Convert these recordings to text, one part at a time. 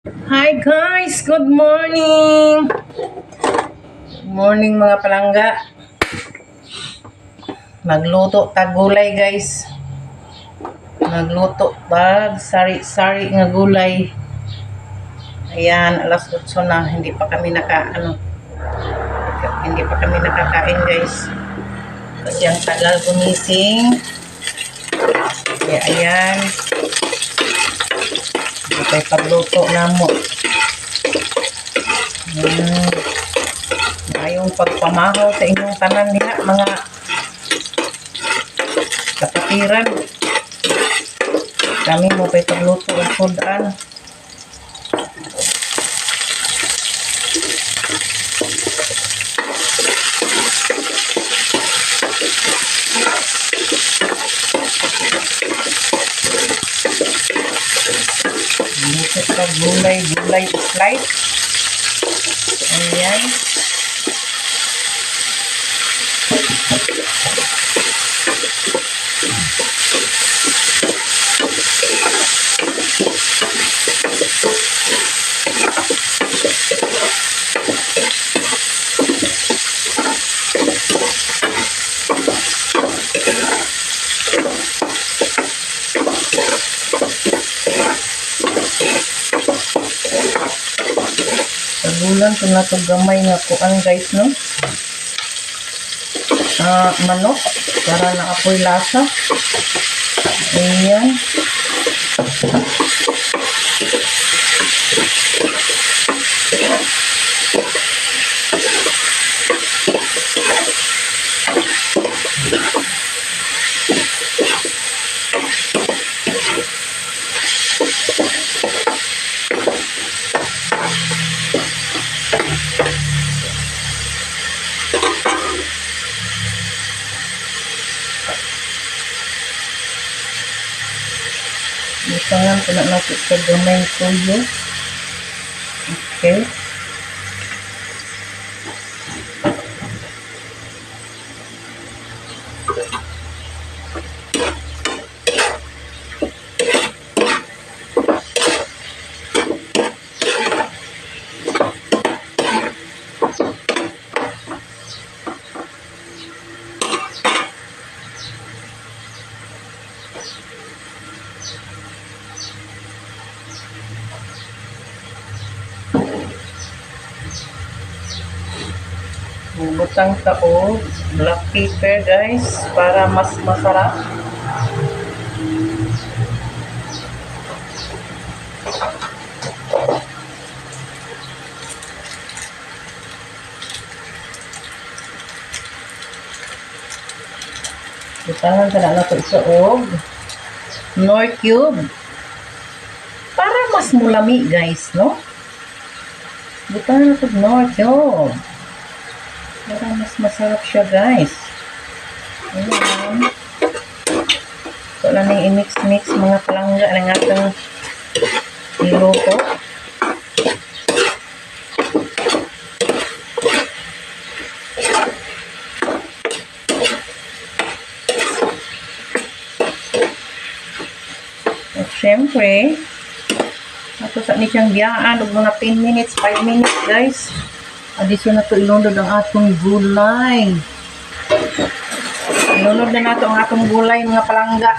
Hi guys, good morning. Good morning mga palangga. Magluto tag gulay guys. Magluto tag sari-sari nga gulay. Ayan, alas 8 na, hindi pa kami nakakain guys. Kasi ang tagal gumising. Kaya ayan. Ito pagluto na mo. Ayong pagpamahaw sa inyong tanan niya mga kapatiran. Kami mo pa'y pagluto ang sudan. Luto sa gulay slice. Ayan. Tagulan ko na ito gamay nga kuan guys no. Manok para naapoy lasa. Ayan. Itangan ko na natin sa gamay tuyo. Okay. Butang tao, black pepper guys, para mas masarap. Butangan ka na nato sa Knorr cube. Para mas mulami guys, no? Butangan nato Knorr cube. Para mas masarap siya guys. Ayan. So lang yung i-mix-mix mga palangga ng ating niluto. At syempre, ato sa niyang biyaan og mga 10 minutes, 5 minutes guys. Adisyon na ito, ilunod ang atong gulay. Ilunod na nato ang atong gulay, mga palangga.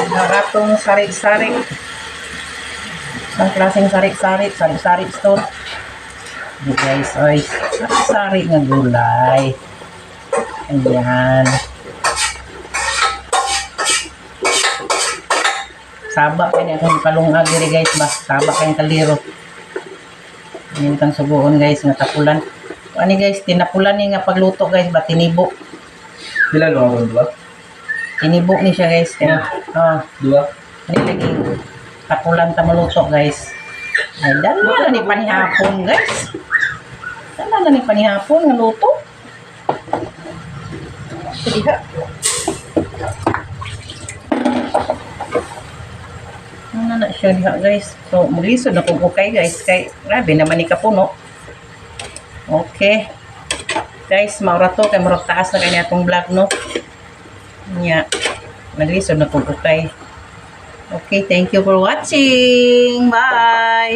Ang atong sari-sari. Ang klaseng sari-sari store. Guys, oy, sari-sari nga gulay. Ayan. Saba kayo akong kalungag diri guys ba. Saba kayong kaliro. Ngayon kang subuon guys nga tapulan. Ano guys, tinapulan ni nga pagluto guys ba tinibo. Pila lo ang dua? Tinibo ni siya guys. Kaya, Dua? Ano lagi tapulan ta maluto guys. Ay dala na ni panihapon guys. Dala na ni panihapon nga luto. Sige ha. Na siya diha guys. So mulisod na kung okay guys kay grabe naman ni kapuno. Okay guys, maura to kay murag taas na kay atong vlog no nya. Naglisod na kung okay. Okay, thank you for watching. Bye!